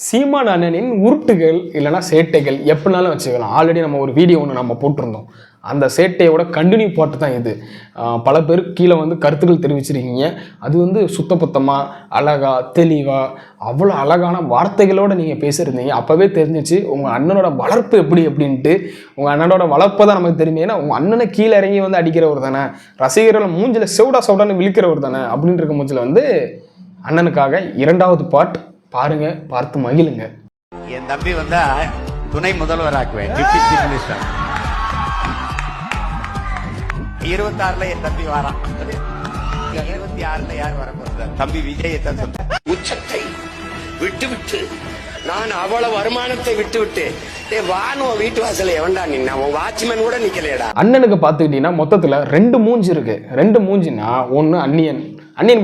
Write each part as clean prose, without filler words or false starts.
சீமான் அண்ணனின் உருட்டுகள் இல்லைனா சேட்டைகள் எப்படினாலும் வச்சுக்கலாம். ஆல்ரெடி நம்ம ஒரு வீடியோ ஒன்று நம்ம போட்டிருந்தோம். அந்த சேட்டையோட கண்டினியூ பாட்டு தான் இது. பல பேர் கீழே வந்து கருத்துக்கள் தெரிவிச்சிருக்கீங்க. அது வந்து சுத்தபத்தமாக அழகாக தெளிவாக அவ்வளோ அழகான வார்த்தைகளோடு நீங்கள் பேசியிருந்தீங்க. அப்போவே தெரிஞ்சிச்சு உங்கள் அண்ணனோட வளர்ப்பு எப்படி அப்படின்ட்டு. உங்கள் அண்ணனோட வளர்ப்பை தான் நமக்கு தெரியும். ஏன்னா உங்கள் அண்ணனை கீழே இறங்கி வந்து அடிக்கிறவர் தானே, ரசிகர்களை மூஞ்சில் செவுடான்னு விழிக்கிறவர் தானே. அப்படின்னு இருக்க மூஞ்சில் வந்து அண்ணனுக்காக 2வது பாட் பாருங்க, பார்த்து மகிழுங்க. என் தம்பி வந்தா துணை முதல்வர் ஆக்குவேன், டிப்டி சீஃப் மினிஸ்டர். 26ல என் தம்பி வரான், 26ல யார் வர போறார்? தம்பி விஜயை தான் சொல்றேன். உச்சத்தை விட்டு விட்டு நான் அவ்வளவு வருமானத்தை விட்டு விட்டு வானுவ வீட்டு வாசல எவன்டா நின்னா? உன் வாட்ச்மேன் கூட நிக்கலையடா. அண்ணனுக்கு பார்த்துக்கிட்டீங்கன்னா மொத்தத்தில் 2 மூஞ்சி இருக்கு. 2 மூஞ்சின்னா ஒன்று அன்னியன்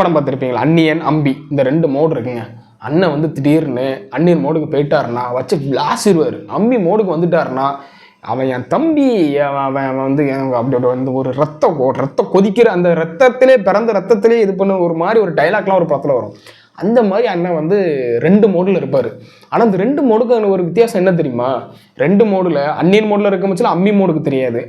படம் பார்த்துருப்பீங்களா, அன்னியன் அம்பி, இந்த 2 மோடு இருக்குங்க. அண்ணன் வந்து திடீர்னு அன்னியன் மோடுக்கு போயிட்டாருன்னா வச்சு விளாசிடுவார். அம்பி மோடுக்கு வந்துட்டாருன்னா அவன் என் தம்பி, அவன் வந்து அப்படி வந்து ஒரு ரத்தம் கொதிக்கிற அந்த ரத்தத்திலே பிறந்த ரத்தத்திலே இது பண்ண ஒரு மாதிரி ஒரு டைலாக்லாம் ஒரு படத்தில் வரும். அந்த மாதிரி அண்ணன் வந்து 2 மோடில் இருப்பார். ஆனால் அந்த 2 மோடுக்கு ஒரு வித்தியாசம் என்ன தெரியுமா? 2 மோடில் அன்னியன் மோடில் இருக்கும்போது அம்மி மோடுக்கு தெரியாது,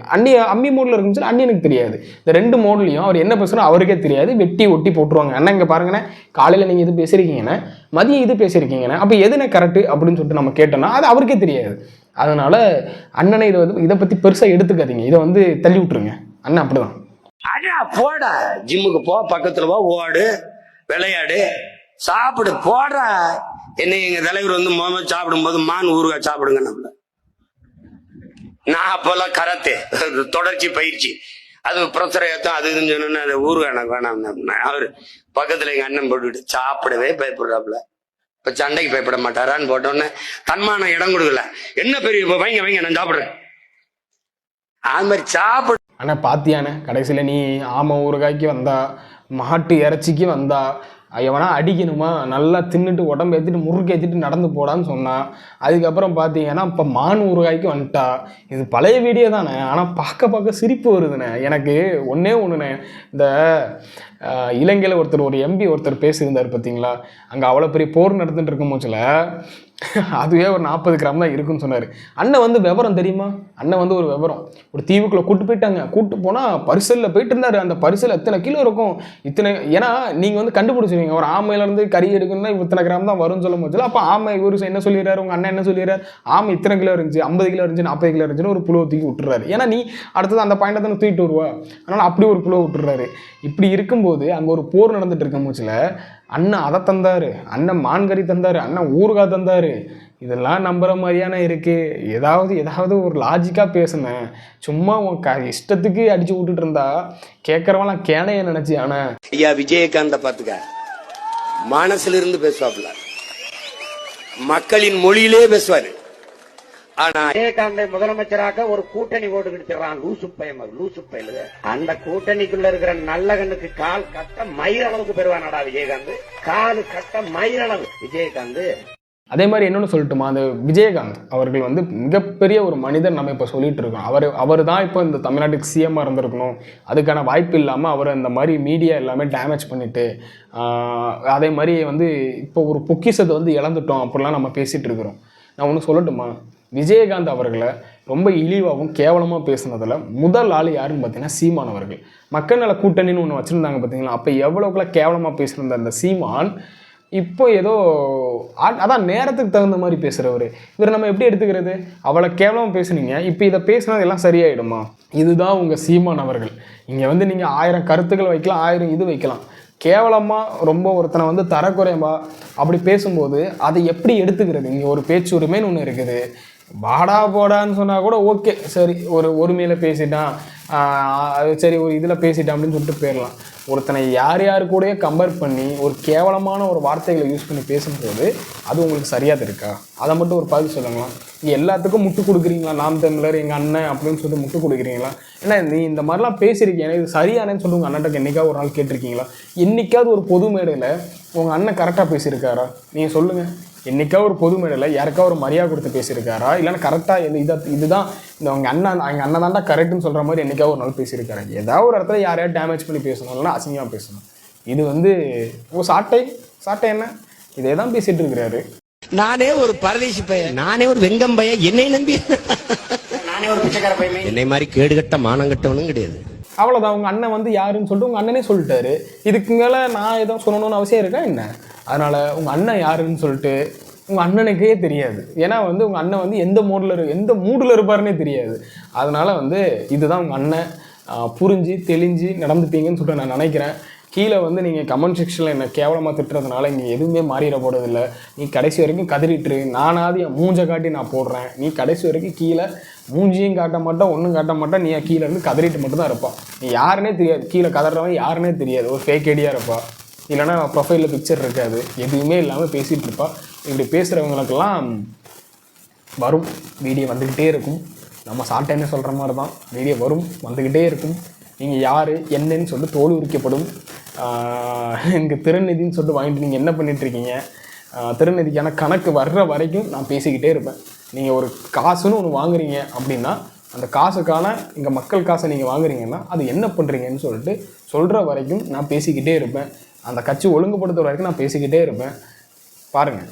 அம்மி மோடில் இருக்கும்போது அன்னியனுக்கு தெரியாது. இந்த 2 மோட்லையும் அவர் என்ன பேசுகிறோம் அவருக்கே தெரியாது. வெட்டி ஒட்டி போட்டுருவாங்க. அண்ணன் இங்கே பாருங்கண்ணே, காலையில் நீங்கள் இது பேசியிருக்கீங்கண்ணே, மதியம் இது பேசியிருக்கீங்கண்ணே, அப்போ எதுனே கரெக்டு அப்படின்னு சொல்லிட்டு நம்ம கேட்டோம்னா அது அவருக்கே தெரியாது. அதனால அண்ணனை இதை பற்றி பெருசாக எடுத்துக்காதீங்க. இதை வந்து தள்ளி விட்டுருங்க. அண்ணன் அப்படிதான். அடா போடா, ஜிம்முக்கு போ, பக்கத்துல போ, ஓடு, விளையாடு, சாப்பிடு, போடுற. என்ன எங்க தலைவர் வந்து முதல்ல சாப்பிடும் போது மான் ஊறுகாய் சாப்பிடுங்க. நம்மள நான் அப்பெல்லாம் கராத்தே தொடர்ச்சி பயிற்சி, அது ப்ரொஃபஸர் ஏத்தம் அது இதுன்னு சொன்னா அது ஊறுகாய் எனக்கு வேணாம். அவரு பக்கத்துல எங்க அண்ணன் போட்டுக்கிட்டு சாப்பிடவே பயப்படுறாப்புல. இப்ப சண்டைக்கு பயப்பட மாட்டாரான்னு போட்டோன்னே தன்மான இடம் கொடுக்கல. என்ன பெரிய வைங்க நான் சாப்பிடுறேன், அது மாதிரி சாப்பிடு. ஆனால் பாத்தியானே கடைசியில் நீ ஆமை ஊறுகாய்க்கு வந்தா, மாட்டு இறைச்சிக்கு வந்தா, எவனா அடிக்கணுமா, நல்லா தின்னுட்டு உடம்பு ஏற்றிட்டு முறுக்கு ஏற்றிட்டு நடந்து போடான்னு சொன்னான். அதுக்கப்புறம் பார்த்தீங்கன்னா இப்போ மான் ஊறுகாய்க்கு வந்துட்டா. இது பழைய வீடியோ தானே, ஆனால் பார்க்க சிரிப்பு வருதுண்ணே. எனக்கு ஒன்றுண்ணே, இந்த இலங்கையில் ஒரு எம்பி பேசியிருந்தார் பார்த்தீங்களா, அங்கே அவ்வளோ பெரிய போர் நடந்துட்டு இருக்கும் போச்சில் அதுவே ஒரு 40 கிராம் தான் இருக்குன்னு சொன்னார். அண்ணன் வந்து விவரம் தெரியுமா? அண்ணன் வந்து ஒரு விவரம். ஒரு தீவுக்குள்ளே கூட்டு போயிட்டாங்க. கூட்டு போனால் பரிசலில் போயிட்டு இருந்தார். அந்த பரிசல் எத்தனை கிலோ இருக்கும், இத்தனை. ஏன்னா நீங்கள் வந்து கண்டுபிடிச்சிருவீங்க, ஒரு ஆமையிலேருந்து கறி எடுக்கணும்னா இத்தனை கிராம் தான் வரும்னு சொல்லும் போது, அப்போ ஆமை இவர் என்ன சொல்லிடுறாரு, உங்கள் அண்ணன் என்ன சொல்லிடுறாரு, ஆமை இத்தனை கிலோ இருந்துச்சு, 50 கிலோ இருந்துச்சு, 40 கிலோ இருந்துச்சுன்னு ஒரு புழுவை தூக்கி விட்டுறாரு. ஏன்னா நீ அடுத்தது அந்த பாயிண்டை தானே தூக்கிட்டு வருவா, அதனால் அப்படி ஒரு புழுவை விட்டுறாரு. இப்படி இருக்கும்போது அங்கே ஒரு போர் நடந்துட்டு இருக்கும் போச்சில் அண்ணன் அதை தந்தாரு, அண்ணன் மான்கறி தந்தாரு, அண்ணன் ஊறுகாய் தந்தாரு. இதெல்லாம் நம்புற மாதிரியான இருக்கு. ஏதாவது ஒரு லாஜிக்கா பேசுனேன். சும்மா உன் இஷ்டத்துக்கு அடிச்சு விட்டுட்டு இருந்தா கேட்கறவெல்லாம் கேனைய நினைச்சு. ஆனா ஐயா விஜயகாந்த பாத்துக்க, மனசுல இருந்து பேசுவாப்ல, மக்களின் மொழியிலே பேசுவாரு. ஆனா விஜயகாந்தை முதலமைச்சராக ஒரு கூட்டணி ஓட்டு கிடைச்சிடறான். லூசு பயலு. அந்த கூட்டணிக்குள்ள இருக்கிற நல்ல கண்ணுக்கு கால் கட்ட மயிர் அளவுக்கு பெறுவானடா விஜயகாந்த். காலு கட்ட மயிர் அளவு விஜயகாந்த். அதே மாதிரி என்னன்னு சொல்லட்டுமா, அந்த விஜயகாந்த் அவர்கள் வந்து மிகப்பெரிய ஒரு மனிதர் நம்ம இப்போ சொல்லிட்டு இருக்கோம். அவர் தான் இப்போ இந்த தமிழ்நாட்டுக்கு சிஎம்மாக இருந்திருக்கணும். அதுக்கான வாய்ப்பு இல்லாமல் அவர் அந்த மாதிரி மீடியா எல்லாமே டேமேஜ் பண்ணிட்டு, அதே மாதிரி வந்து இப்போ ஒரு பொக்கிஷத்தை வந்து இழந்துட்டோம் அப்படிலாம் நம்ம பேசிகிட்டு இருக்கிறோம். நான் ஒன்று சொல்லட்டுமா, விஜயகாந்த் அவர்களை ரொம்ப இழிவாகவும் கேவலமாக பேசுனதில் முதல் ஆள் யாருன்னு பார்த்தீங்கன்னா சீமான் அவர்கள். மக்கள் நல கூட்டணின்னு ஒன்று வச்சுருந்தாங்க பார்த்தீங்களா, அப்போ எவ்வளோக்குள்ள கேவலமாக பேசுகிற அந்த சீமான் இப்போ ஏதோ அதான் நேரத்துக்கு தகுந்த மாதிரி பேசுகிறவர். இவர் நம்ம எப்படி எடுத்துக்கிறது? அவ்வளோ கேவலமாக பேசுனீங்க, இப்போ இதை பேசுனது எல்லாம் சரியாயிடுமா? இதுதான் உங்கள் சீமான் அவர்கள். இங்கே வந்து நீங்கள் 1000 கருத்துக்கள் வைக்கலாம், 1000 இது வைக்கலாம். கேவலமாக ரொம்ப ஒருத்தனை வந்து தரக்குறையமா அப்படி பேசும்போது அதை எப்படி எடுத்துக்கிறது? இங்கே ஒரு பேச்சுரிமைன்னு ஒன்று இருக்குது. வாடா போடான்னு சொன்னால் கூட ஓகே, சரி, ஒரு ஒருமையில் பேசிட்டான், சரி ஒரு இதில் பேசிட்டான் அப்படின்னு சொல்லிட்டு போயிடலாம். ஒருத்தனை யார் கூடயே கம்பேர் பண்ணி ஒரு கேவலமான ஒரு வார்த்தைகளை யூஸ் பண்ணி பேசும்போது அது உங்களுக்கு சரியாக இருக்கா? அதை மட்டும் ஒரு பதில் சொல்லுங்களா. நீங்கள் எல்லாத்துக்கும் முட்டு கொடுக்குறீங்களா? நாம் தமிழர், எங்கள் அண்ணன் அப்படின்னு சொல்லிட்டு முட்டு கொடுக்குறீங்களா? ஏன்னா நீ இந்த மாதிரிலாம் பேசியிருக்கீங்க, இது சரியானேன்னு சொல்லிட்டு உங்கள் அண்ணன்ட்ட என்றைக்காவது ஒரு நாள் கேட்டிருக்கீங்களா? என்றைக்காவது ஒரு பொது மேடையில் உங்கள் அண்ணன் கரெக்டாக பேசியிருக்காரா? நீங்கள் சொல்லுங்கள். என்றைக்கா ஒரு பொது மேடையில் யாருக்கா ஒரு மரியாதை கொடுத்து பேசியிருக்காரா? இல்லைன்னா கரெக்டாக இதுதான் இந்த அவங்க அண்ணன் தாண்டா கரெக்டுன்னு சொல்கிற மாதிரி என்றைக்கா ஒரு நாள் பேசியிருக்காரு? ஏதாவது ஒரு இடத்துல யாரையாவது டேமேஜ் பண்ணி பேசணும், இல்லைன்னா அசிங்கமாக பேசணும். இது வந்து சாட்டை என்ன இதே தான் பேசிகிட்டு இருக்கிறாரு. நானே ஒரு பரதேசி பையன், நானே ஒரு வெங்கம் பையன், என்னை நம்பி நானே ஒரு பிச்சைக்கார பையன். என்னை மாதிரி கேடுகட்ட மானங்கட்டவனும் கிடையாது. அவ்வளோதான். உங்கள் அண்ணன் வந்து யாருன்னு சொல்லிட்டு உங்கள் அண்ணனே சொல்லிட்டாரு. இதுக்கு மேலே நான் எதுவும் சொல்லணும்னு அவசியம் இருக்கா என்ன? அதனால் உங்கள் அண்ணன் யாருன்னு சொல்லிட்டு உங்கள் அண்ணனுக்கே தெரியாது. ஏன்னா வந்து உங்கள் அண்ணன் வந்து எந்த மூடில் இருப்பாருன்னே தெரியாது. அதனால் வந்து இதுதான் உங்கள் அண்ணன். புரிஞ்சு தெளிஞ்சு நடந்துப்பீங்கன்னு சொல்லிட்டு நான் நினைக்கிறேன். கீழே வந்து நீங்கள் கமெண்ட் செக்ஷனில் என்ன கேவலமாக திட்டுறதுனால இங்கே எதுவுமே மாறிட போகிறதில்ல. நீ கடைசி வரைக்கும் கதறிட்டுரு. நானாவது என் மூஞ்சை காட்டி நான் போடுறேன். நீ கடைசி வரைக்கும் கீழே மூஞ்சியும் காட்ட மாட்டேன், ஒன்றும் காட்ட மாட்டேன். நீ கீழே இருந்து கதறிட்டு மட்டும்தான் இருப்பான். நீ யாருன்னே தெரியாது. கீழே கதறவன் யாருன்னே தெரியாது. ஒரு ஃபேக் ஐடியாக இருப்பா. இல்லைன்னா ப்ரொஃபைலில் பிக்சர் இருக்காது. எதுவுமே இல்லாமல் பேசிகிட்டு இருப்பா. இப்படி பேசுகிறவங்களுக்கெல்லாம் வரும், வீடியோ வந்துக்கிட்டே இருக்கும். நம்ம சாப்பிட்டேன்னு சொல்கிற மாதிரி தான் வீடியோ வரும், வந்துக்கிட்டே இருக்கும். நீங்கள் யார் என்னன்னு சொல்லிட்டு தோல் உரிக்கப்படும். இங்கே திருநிதின்னு சொல்லிட்டு வாங்கிட்டு நீங்கள் என்ன பண்ணிகிட்ருக்கீங்க? திருநிதிக்கான கணக்கு வர்ற வரைக்கும் நான் பேசிக்கிட்டே இருப்பேன். நீங்கள் ஒரு காசுன்னு ஒன்று வாங்குறீங்க அப்படின்னா அந்த காசுக்கான இங்கே மக்கள் காசை நீங்கள் வாங்குறீங்கன்னா அது என்ன பண்ணுறீங்கன்னு சொல்லிட்டு சொல்கிற வரைக்கும் நான் பேசிக்கிட்டே இருப்பேன். அந்த கட்சி ஒழுங்குபடுத்துகிற வரைக்கும் நான் பேசிக்கிட்டே இருப்பேன். பாருங்கள்.